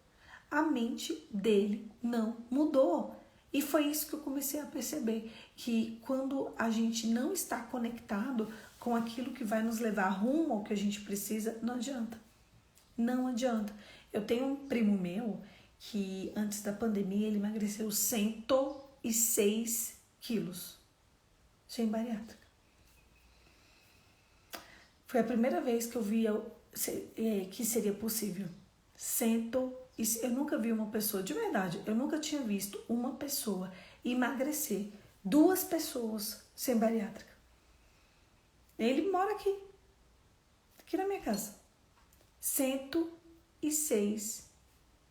A mente dele não mudou. E foi isso que eu comecei a perceber, que quando a gente não está conectado com aquilo que vai nos levar rumo ao que a gente precisa, não adianta. Não adianta. Eu tenho um primo meu que antes da pandemia ele emagreceu 106 quilos. Sem bariátrica. Foi a primeira vez que eu via que seria possível. Eu nunca vi uma pessoa, de verdade, eu nunca tinha visto uma pessoa emagrecer 2 pessoas sem bariátrica. Ele mora aqui na minha casa. 106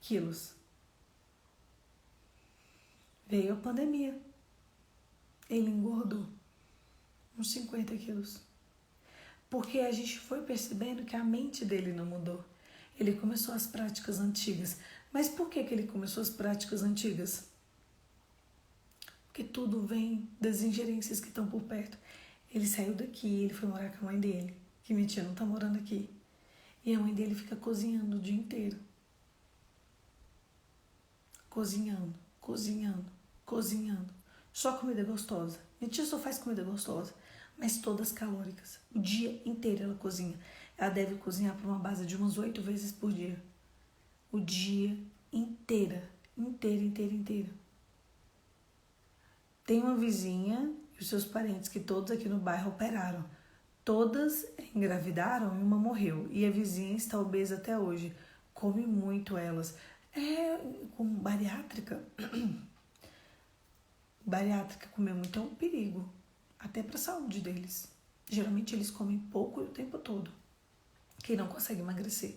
quilos. Veio a pandemia. Ele engordou uns 50 quilos. Porque a gente foi percebendo que a mente dele não mudou. Ele começou as práticas antigas. Mas por que ele começou as práticas antigas? Porque tudo vem das ingerências que estão por perto. Ele saiu daqui, ele foi morar com a mãe dele, que minha tia não tá morando aqui. E a mãe dele fica cozinhando o dia inteiro. Cozinhando. Só comida gostosa. Minha tia só faz comida gostosa, mas todas calóricas. O dia inteiro ela cozinha. Ela deve cozinhar por uma base de umas 8 vezes por dia. O dia inteiro. Tem uma vizinha e os seus parentes que todos aqui no bairro operaram. Todas engravidaram e uma morreu. E a vizinha está obesa até hoje. Come muito elas. Com bariátrica. Bariátrica comer muito é um perigo. Até para a saúde deles. Geralmente eles comem pouco o tempo todo. Quem não consegue emagrecer.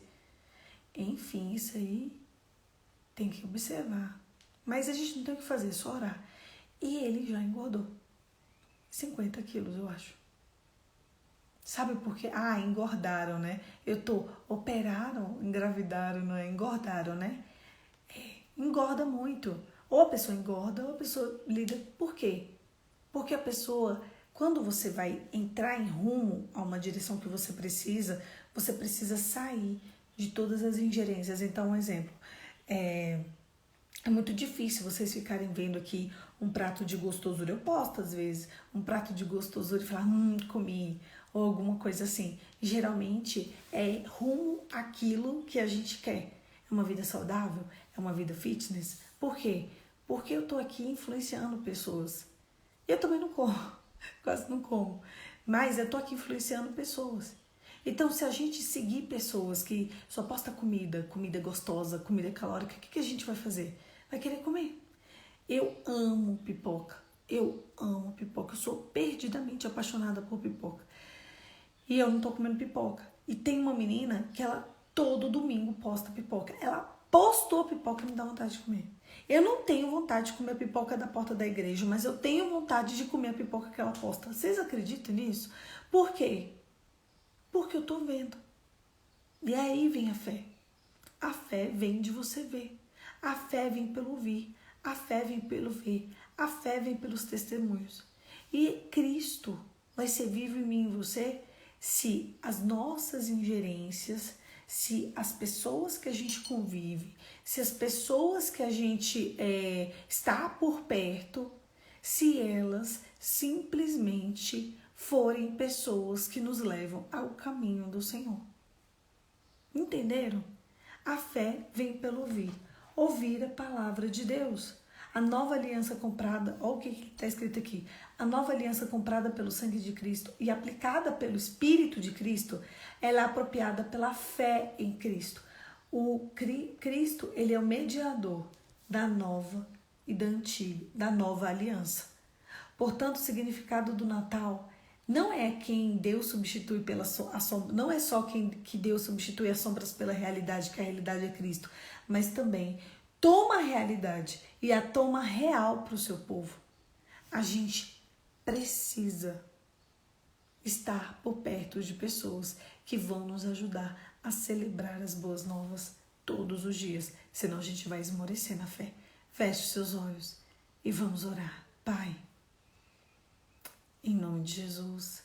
Enfim, isso aí tem que observar. Mas a gente não tem o que fazer, só orar. E ele já engordou. 50 quilos, eu acho. Sabe por quê? Engordaram, né? Operaram, engravidaram, não é? Engordaram, né? Engorda muito. Ou a pessoa engorda, ou a pessoa lida. Por quê? Porque a pessoa, quando você vai entrar em rumo a uma direção que você precisa sair de todas as ingerências. Então, um exemplo. É muito difícil vocês ficarem vendo aqui um prato de gostosura. Eu posto, às vezes, um prato de gostosura e falar, comi, ou alguma coisa assim. Geralmente, é rumo àquilo que a gente quer. É uma vida saudável? É uma vida fitness? Por quê? Porque eu tô aqui influenciando pessoas. Eu também não como, quase não como. Mas eu tô aqui influenciando pessoas. Então, se a gente seguir pessoas que só postam comida gostosa, comida calórica, o que a gente vai fazer? Vai querer comer. Eu amo pipoca. Eu sou perdidamente apaixonada por pipoca. E eu não tô comendo pipoca. E tem uma menina que ela todo domingo posta pipoca. Ela postou a pipoca e me dá vontade de comer. Eu não tenho vontade de comer a pipoca da porta da igreja, mas eu tenho vontade de comer a pipoca que ela posta. Vocês acreditam nisso? Por quê? Porque eu tô vendo. E aí vem a fé. A fé vem de você ver. A fé vem pelo ouvir. A fé vem pelo ver. A fé vem pelos testemunhos. E Cristo vai ser vivo em mim e em você se as nossas ingerências, se as pessoas que a gente convive, se as pessoas que a gente está por perto, se elas simplesmente forem pessoas que nos levam ao caminho do Senhor. Entenderam? A fé vem pelo ouvir. Ouvir a palavra de Deus. A nova aliança comprada, olha o que está escrito aqui. A nova aliança comprada pelo sangue de Cristo e aplicada pelo Espírito de Cristo, ela é apropriada pela fé em Cristo. O Cristo, ele é o mediador da nova e da antiga, da nova aliança. Portanto, o significado do Natal não é quem Deus substitui pela sombra, não é só que Deus substitui as sombras pela realidade, que a realidade é Cristo, mas também toma a realidade e a toma real para o seu povo. A gente precisa estar por perto de pessoas que vão nos ajudar a celebrar as boas novas todos os dias, senão a gente vai esmorecer na fé. Feche os seus olhos e vamos orar. Pai, em nome de Jesus,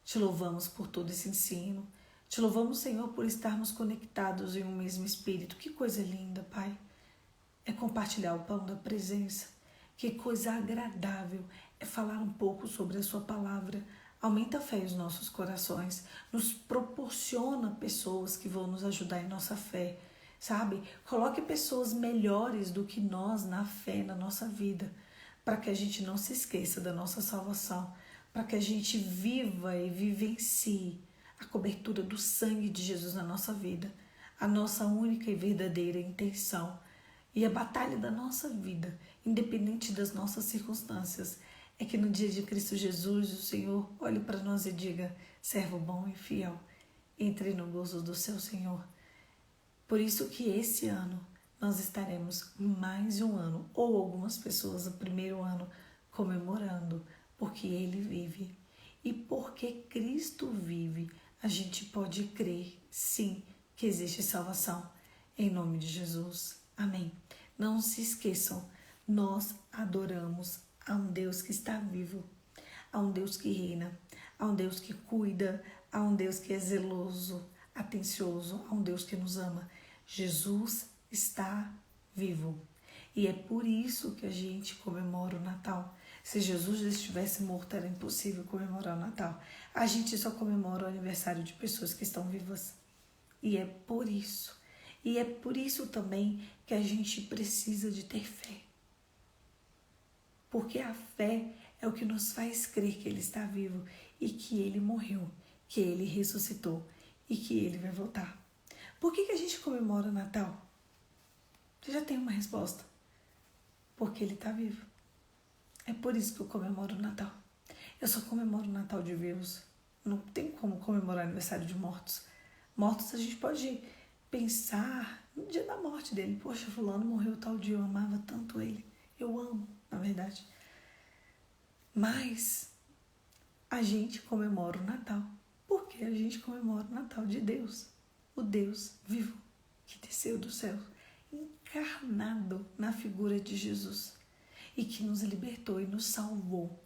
te louvamos por todo esse ensino. Te louvamos, Senhor, por estarmos conectados em um mesmo Espírito. Que coisa linda, Pai. É compartilhar o pão da presença. Que coisa agradável é falar um pouco sobre a sua palavra. Aumenta a fé nos nossos corações, nos proporciona pessoas que vão nos ajudar em nossa fé, sabe? Coloque pessoas melhores do que nós na fé, na nossa vida, para que a gente não se esqueça da nossa salvação, para que a gente viva e vivencie a cobertura do sangue de Jesus na nossa vida, a nossa única e verdadeira intenção. E a batalha da nossa vida, independente das nossas circunstâncias, é que no dia de Cristo Jesus, o Senhor olhe para nós e diga: servo bom e fiel, entre no gozo do seu Senhor. Por isso que esse ano nós estaremos mais de um ano, ou algumas pessoas o primeiro ano, comemorando, porque Ele vive. E porque Cristo vive, a gente pode crer, sim, que existe salvação. Em nome de Jesus. Amém. Não se esqueçam, nós adoramos a um Deus que está vivo, a um Deus que reina, a um Deus que cuida, a um Deus que é zeloso, atencioso, a um Deus que nos ama. Jesus está vivo. E é por isso que a gente comemora o Natal. Se Jesus estivesse morto, era impossível comemorar o Natal. A gente só comemora o aniversário de pessoas que estão vivas. E é por isso. E é por isso também que a gente precisa de ter fé. Porque a fé é o que nos faz crer que Ele está vivo e que Ele morreu, que Ele ressuscitou e que Ele vai voltar. Por que a gente comemora o Natal? Você já tem uma resposta. Porque Ele está vivo. É por isso que eu comemoro o Natal. Eu só comemoro o Natal de vivos. Não tem como comemorar o aniversário de mortos. Mortos a gente pode pensar no dia da morte dele. Poxa, fulano morreu tal dia, eu amava tanto ele. Eu amo, na verdade. Mas a gente comemora o Natal porque a gente comemora o Natal de Deus. O Deus vivo que desceu do céu, encarnado na figura de Jesus e que nos libertou e nos salvou.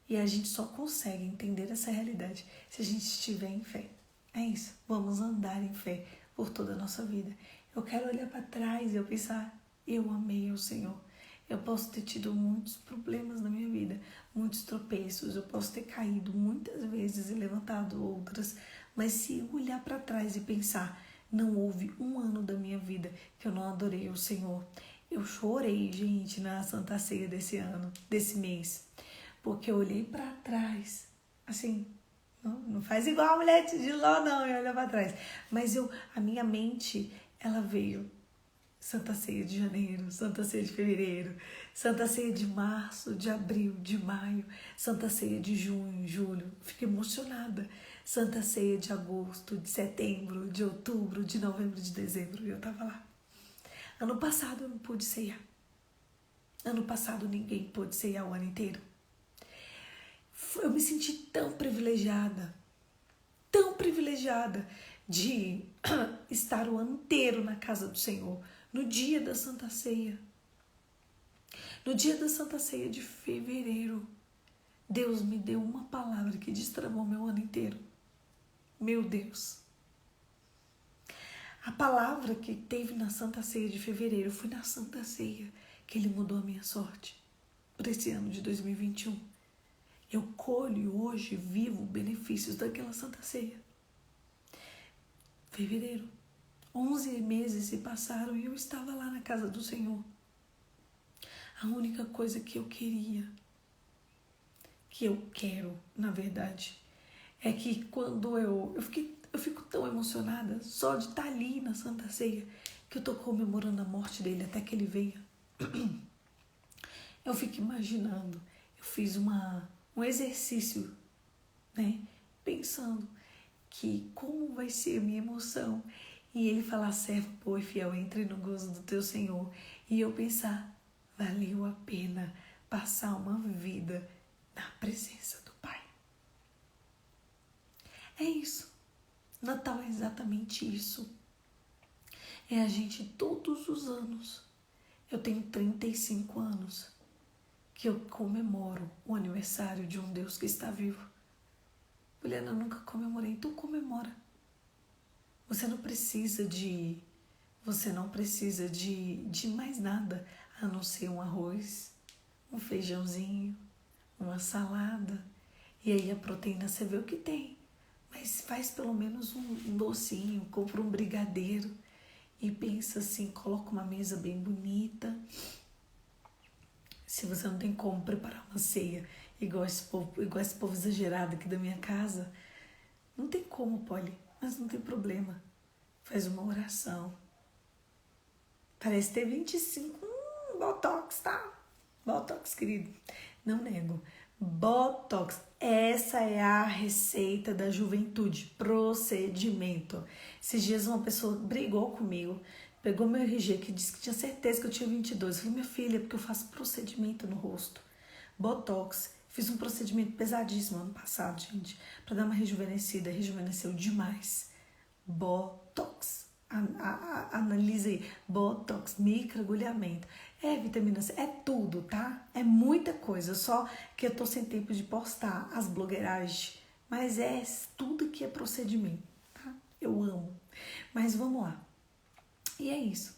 E a gente só consegue entender essa realidade se a gente estiver em fé. É isso, vamos andar em fé por toda a nossa vida. Eu quero olhar para trás e eu pensar, eu amei o Senhor. Eu posso ter tido muitos problemas na minha vida, muitos tropeços, eu posso ter caído muitas vezes e levantado outras, mas se eu olhar para trás e pensar, não houve um ano da minha vida que eu não adorei o Senhor. Eu chorei, gente, na Santa Ceia desse ano, desse mês, porque eu olhei para trás, assim, não faz igual a mulher de Ló, não, eu olho para trás, mas a minha mente, ela veio. Santa Ceia de janeiro, Santa Ceia de fevereiro, Santa Ceia de março, de abril, de maio, Santa Ceia de junho, julho. Fiquei emocionada. Santa Ceia de agosto, de setembro, de outubro, de novembro, de dezembro. E eu tava lá. Ano passado eu não pude ceiar. Ano passado ninguém pôde ceiar o ano inteiro. Eu me senti tão privilegiada de estar o ano inteiro na casa do Senhor, no dia da Santa Ceia. No dia da Santa Ceia de fevereiro, Deus me deu uma palavra que destravou meu ano inteiro. Meu Deus! A palavra que teve na Santa Ceia de fevereiro, foi na Santa Ceia que Ele mudou a minha sorte para esse ano de 2021. Eu colho hoje, vivo benefícios daquela Santa Ceia. Fevereiro, 11 meses se passaram e eu estava lá na casa do Senhor. A única coisa que eu queria, que eu quero, na verdade, é que quando eu fico tão emocionada só de estar ali na Santa Ceia, que eu estou comemorando a morte dele até que ele venha. Eu fico imaginando, eu fiz um exercício, né, pensando que como vai ser a minha emoção. E ele falar, servo boa e fiel, entre no gozo do teu Senhor. E eu pensar, valeu a pena passar uma vida na presença do Pai. É isso. Natal é exatamente isso. É a gente todos os anos. Eu tenho 35 anos que eu comemoro o aniversário de um Deus que está vivo. Juliana, eu nunca comemorei, então comemora. Você não precisa de mais nada a não ser um arroz, um feijãozinho, uma salada. E aí a proteína você vê o que tem. Mas faz pelo menos um docinho, compra um brigadeiro e pensa assim, coloca uma mesa bem bonita. Se você não tem como preparar uma ceia igual esse povo exagerado aqui da minha casa, não tem como, Polly, mas não tem problema. Faz uma oração. Parece ter 25, Botox, tá? Botox, querido. Não nego. Botox. Essa é a receita da juventude. Procedimento. Esses dias uma pessoa brigou comigo, pegou meu RG, que disse que tinha certeza que eu tinha 22. Eu falei, minha filha, é porque eu faço procedimento no rosto. Botox. Fiz um procedimento pesadíssimo ano passado, gente, pra dar uma rejuvenescida. Rejuvenesceu demais. Botox. Analisa aí. Botox, microagulhamento. É vitamina C, é tudo, tá? É muita coisa, só que eu tô sem tempo de postar as blogueiragens. Mas é tudo que é procedimento, tá? Eu amo. Mas vamos lá. E é isso.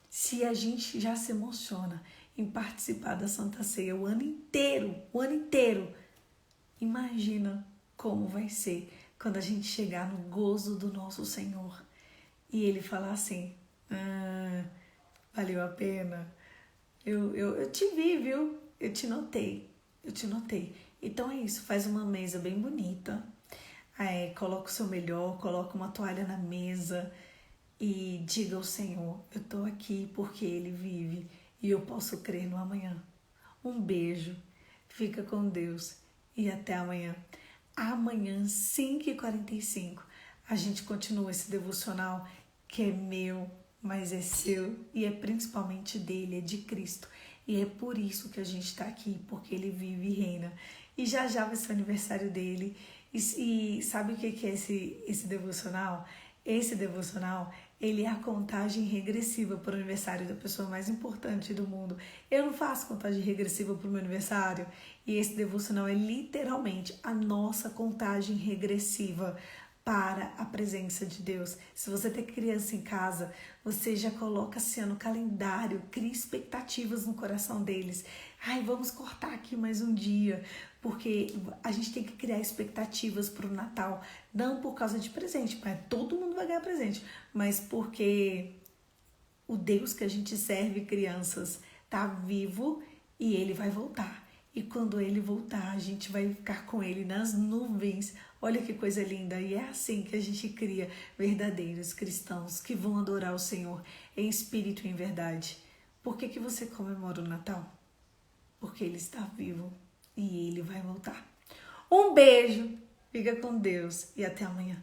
Se a gente já se emociona em participar da Santa Ceia o ano inteiro, imagina como vai ser quando a gente chegar no gozo do nosso Senhor e Ele falar assim, valeu a pena, eu te vi, viu? Eu te notei. Então é isso, faz uma mesa bem bonita, coloca o seu melhor, coloca uma toalha na mesa e diga ao Senhor, eu tô aqui porque Ele vive e eu posso crer no amanhã. Um beijo, fica com Deus e até amanhã. Amanhã, 5h45, a gente continua esse devocional que é meu, mas é seu e é principalmente dele, é de Cristo. E é por isso que a gente está aqui, porque ele vive e reina. E já vai ser o aniversário dele. E sabe o que é esse devocional? Esse devocional, ele é a contagem regressiva para o aniversário da pessoa mais importante do mundo. Eu não faço contagem regressiva para o meu aniversário. E esse devocional é literalmente a nossa contagem regressiva para a presença de Deus. Se você tem criança em casa, você já coloca assim no calendário, cria expectativas no coração deles. Vamos cortar aqui mais um dia, porque a gente tem que criar expectativas para o Natal, não por causa de presente, mas todo mundo vai ganhar presente, mas porque o Deus que a gente serve, crianças, tá vivo e ele vai voltar. E quando ele voltar, a gente vai ficar com ele nas nuvens. Olha que coisa linda. E é assim que a gente cria verdadeiros cristãos que vão adorar o Senhor em espírito e em verdade. Por que você comemora o Natal? Porque ele está vivo e ele vai voltar. Um beijo, fica com Deus e até amanhã.